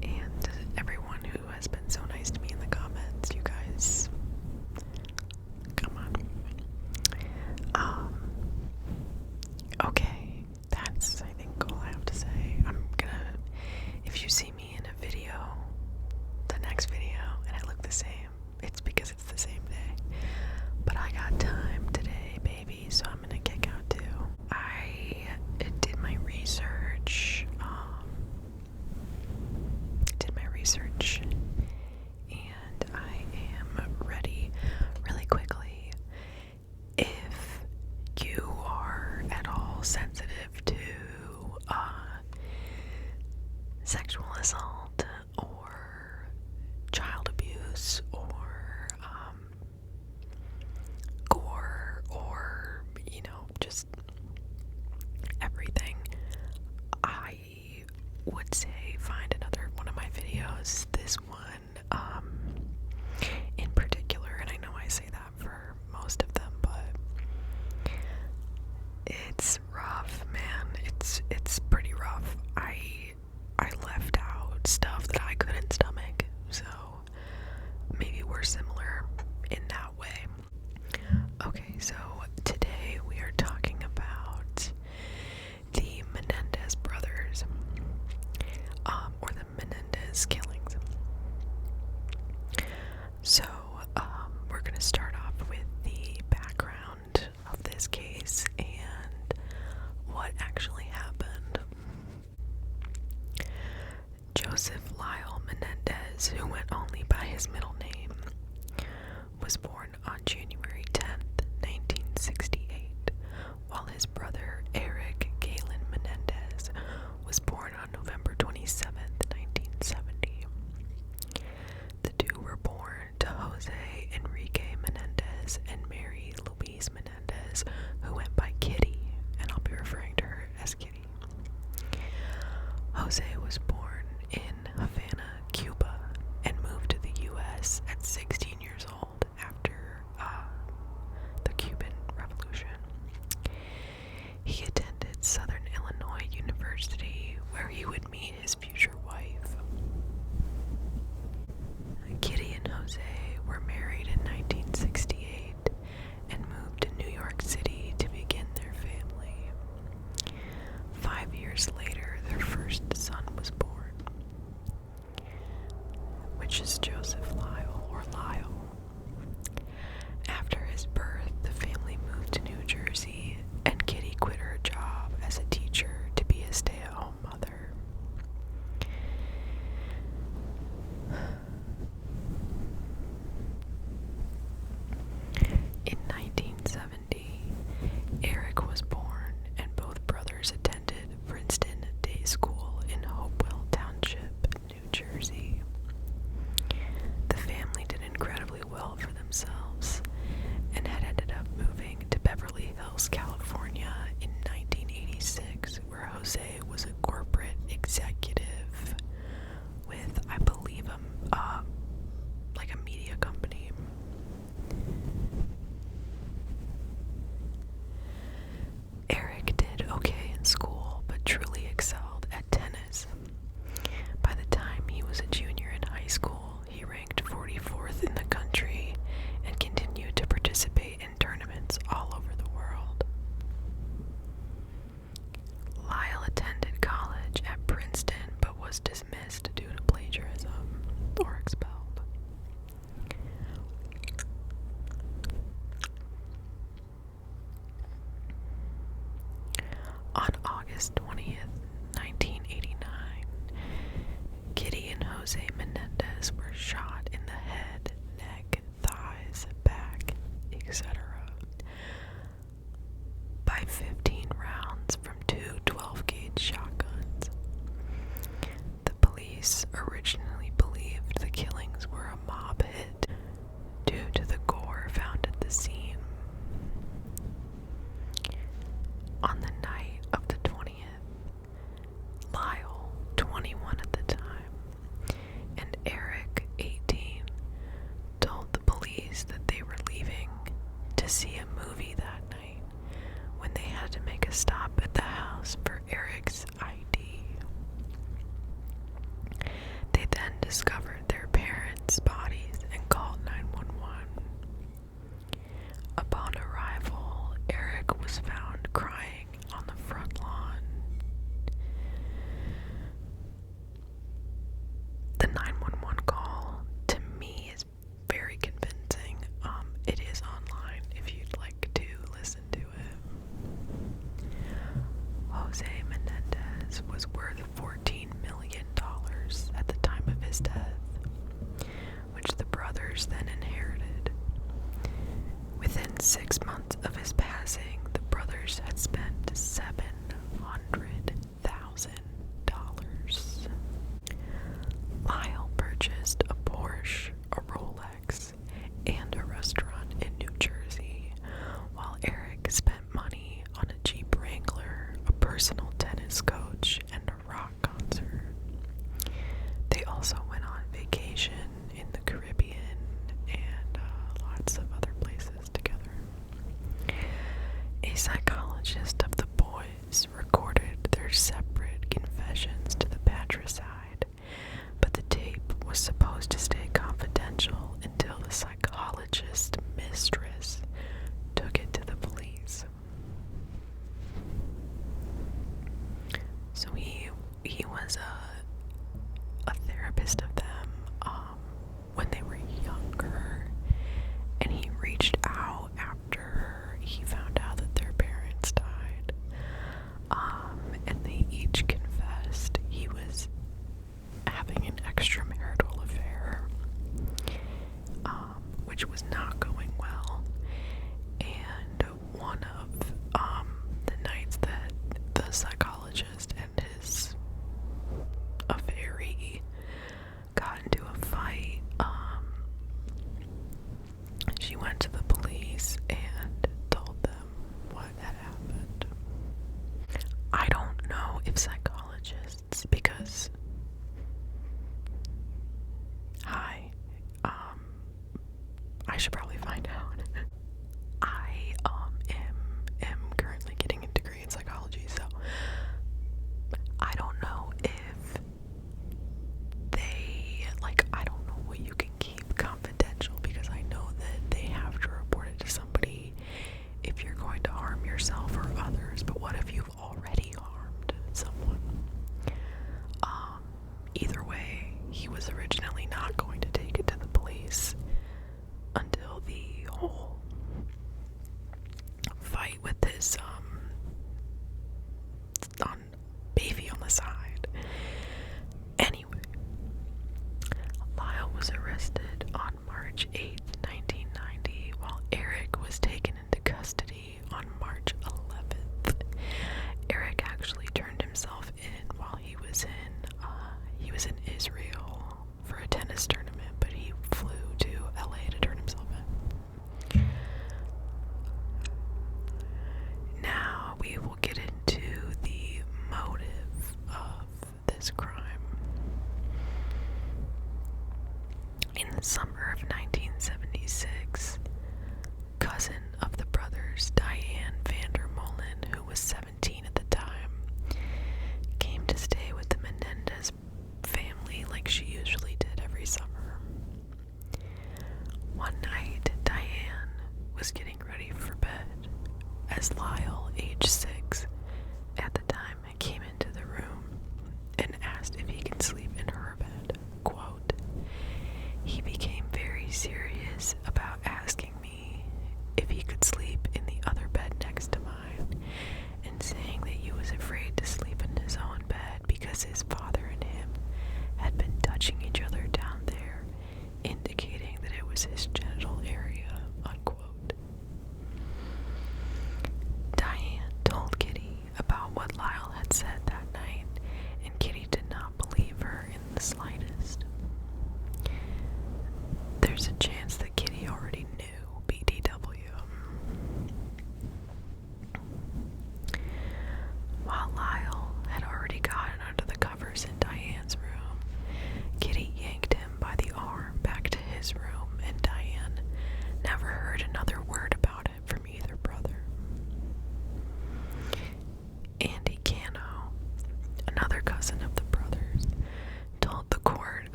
And everyone who has been so nice to me in the comments, you guys, come on. Okay, that's, I think, all I have to say. If you see me in a video, the next video, and I look the same, it's because it's the same day. But I got time today, baby, so I'm gonna kick out too. I did my research, and I am ready really quickly. If you are at all sensitive to sexual assault or child abuse or gore or, just everything, I would say find another one of my videos. This one, in particular, and I know I say that for most of them, but it's rough, man. It's pretty rough. I left out stuff that I couldn't stomach, so maybe we're similar in that way. Okay, so today we are talking about the Menendez brothers, or the Menendez killings. So, we're gonna start off with the background of this case and what actually happened. Joseph Lyle Menendez, who went only by his middle name, was born on January 10th, 1968, while his brother Eric Galen Menendez was born on November 27th, 1970. The two were born to Jose Enrique Menendez and Mary Louise Menendez, who went by Kitty, and I'll be referring to her as Kitty. Jose was born in Havana, Cuba, and moved to the U.S. at 16 years old after the Cuban Revolution. He attended Southern Illinois University, where he would meet his future wife. Kitty and Jose were married in 1968 and moved to New York City to begin their family. 5 years later, their first son was born, which is Joseph Lyle, or Lyle. After his birth, the family moved to New Jersey, and Kitty quit her job as a teacher to be a stay-at-home mother. In 1970, Eric was born, and both brothers attended Princeton Day School in Hopewell Township, New Jersey. The family did incredibly well for themselves and had ended up moving to Beverly Hills, California in 1986, where Jose was a corporate executive with, I believe, like a media company. Eric did okay in school, but truly excelled at tennis. By the time he was a junior in high school, he ranked 44th in the country and continued to participate in tournaments all over the world. Lyle attended college at Princeton, but was dismissed due to plagiarism or expelled. On August 20th, 1989, Kitty and Jose Menendez were shot in the head, neck, thighs, back, etc. by 15 rounds from two 12-gauge shotguns. The police originally believed the killings were a mob hit due to the gore found at the scene. On the night of the 20th, Lyle, 21 at the time, and Eric, 18, told the police that they were leaving to see a movie that night when they had to make a stop at the house for Eric's ID. discovered their parents' bodies and called 911. Upon arrival, Eric was found crying on the front lawn. The 911 call, to me, is very convincing. It is online if you'd like to listen to it. Jose Menendez was worth $14 million at the time of his death, which the brothers then inherited. Within 6 months of his passing, the brothers had spent $700,000. Lyle purchased a Porsche, a Rolex, and a restaurant in New Jersey, while Eric spent money on a Jeep Wrangler, a personal tennis coach, and a rock concert. They also went on vacation in the Caribbean and lots of other places together. A psychologist of the boys recorded their separate confessions to the patricide, but the tape was supposed to stay confidential until the psychologist's mistress took it to the police. So he was a therapist of them when they were younger, and he reached out after he found out that their parents died, and they each confessed he was having an extramarital affair, which was not going well. And one of the nights that the psychologist and his affairee got into a fight, she went to the police and told them what had happened. I don't know if psychologists, because I should probably find out. I am currently getting a degree in psychology, so I don't know if they, I don't know what you can keep confidential, because I know that they have to report it to somebody if you're going to harm yourself or others. But what if you've already harmed someone? Either way, he was originally not going to take it to the police until the whole fight with his baby on the side. Anyway, Lyle was arrested on March 8, 1990, while Eric was taken into custody on March 11th. Eric actually turned himself in while he was in Israel for a tennis tournament, but he flew to LA to turn himself in. Now we will get into the motive of this crime. In the summer of 1976, cousin of the brothers, Diane Vandermolen, who was 17 at the time, came to stay with the Menendez family like she usually did every summer. One night, Diane was getting ready for bed as Lyle, age 6 at the time, came into the room and asked if he could sleep in her bed. Quote, "He became very serious about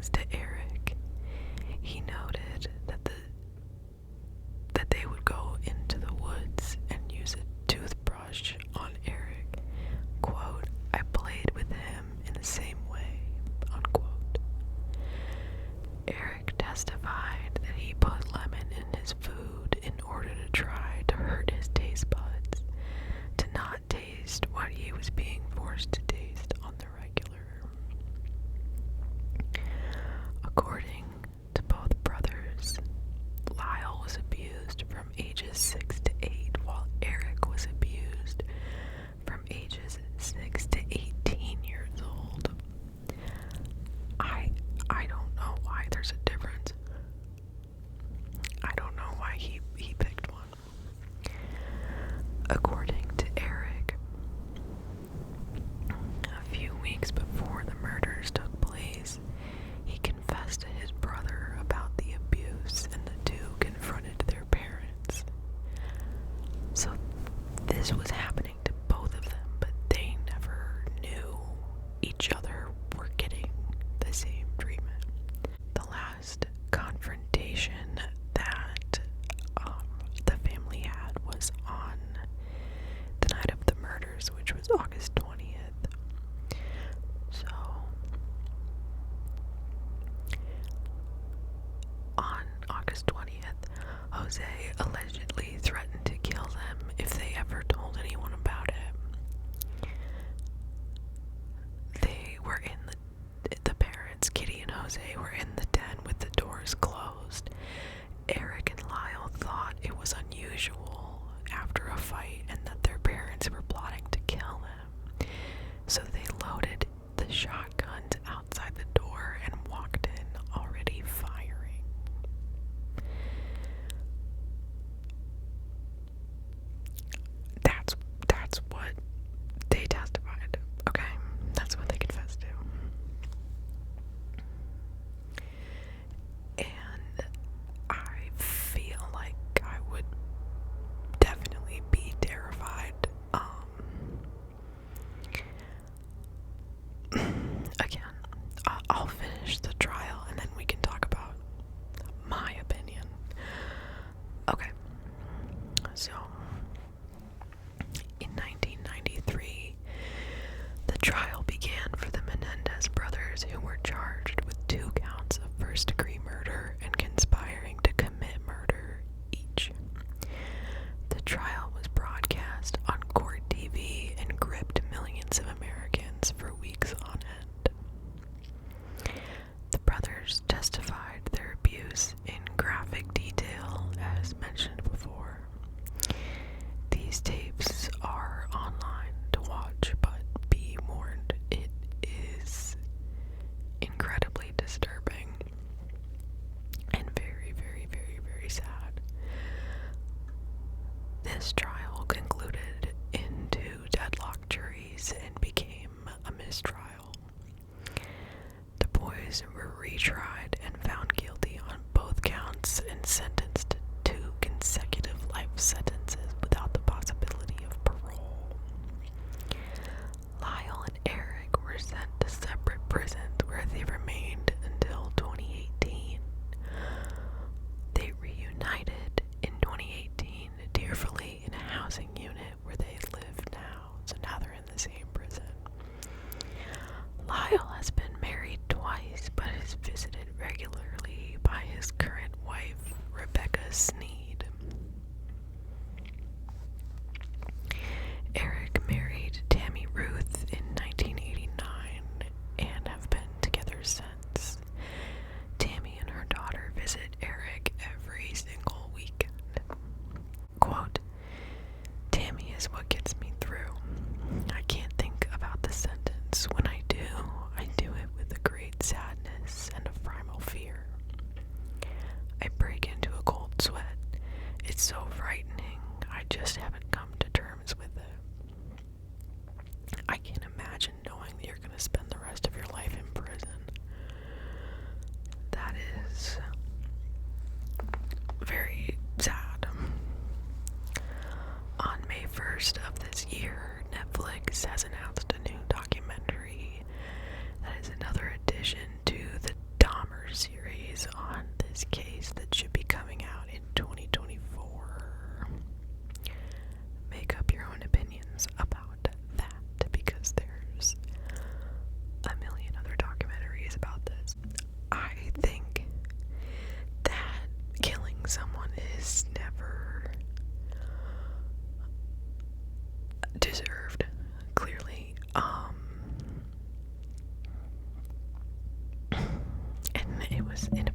things to Eric. He noted that they would go into the woods and use a toothbrush on Eric. Quote, "I played with him in the same way," unquote. Eric testified that he put lemon in his food in order to try to hurt his taste buds, to not taste what he was being forced to taste on the regular. According to both brothers, Lyle was abused from ages 6 to 8, while Eric was abused from ages 6 to 18 years old. I don't know why there's a difference. I don't know why he picked one. According to Eric, a few weeks before the murders took place, he confessed to his brother about the abuse, and the two confronted their parents. So this was happening to both of them, but they never knew each other were getting the same treatment. The last confrontation that the family had was on the night of the murders, which was August 20th. So, on August 20th, Jose allegedly threatened to kill them if they ever told anyone about it. They were in the parents, Kitty and Jose, were in the den with the doors closed. Eric and Lyle thought it was unusual after a fight and that their parents were plotting to kill them. So they loaded the shotguns outside the door and walked in, already firing. That's what they testified. Okay, that's what they confessed to. And I feel like I would definitely be terrified. Again, I'll finish the trial and then we can talk about my opinion. Okay, so in 1993, the trial began for the Menendez brothers, who were charged with 2 counts of first-degree murder and conspiring to commit murder each. The trial was broadcast on court TV and gripped millions of Americans for weeks on end. The brothers testified their abuse in graphic detail, as mentioned before. These tapes are online to watch, but be warned, it is incredibly disturbing and very, very, very, very sad. This trial concluded in 2 deadlock juries and became a mistrial. The boys were retried and found guilty on both counts and sentenced to 2 consecutive life sentences without the possibility of parole. Lyle and Eric were sent to separate prisons where they remained until 2018. They reunited in 2018 tearfully in a housing unit where they live now, so now they're in the same prison. Lyle has been married twice, but is visited regularly by his current wife, Rebecca Sneed. was in a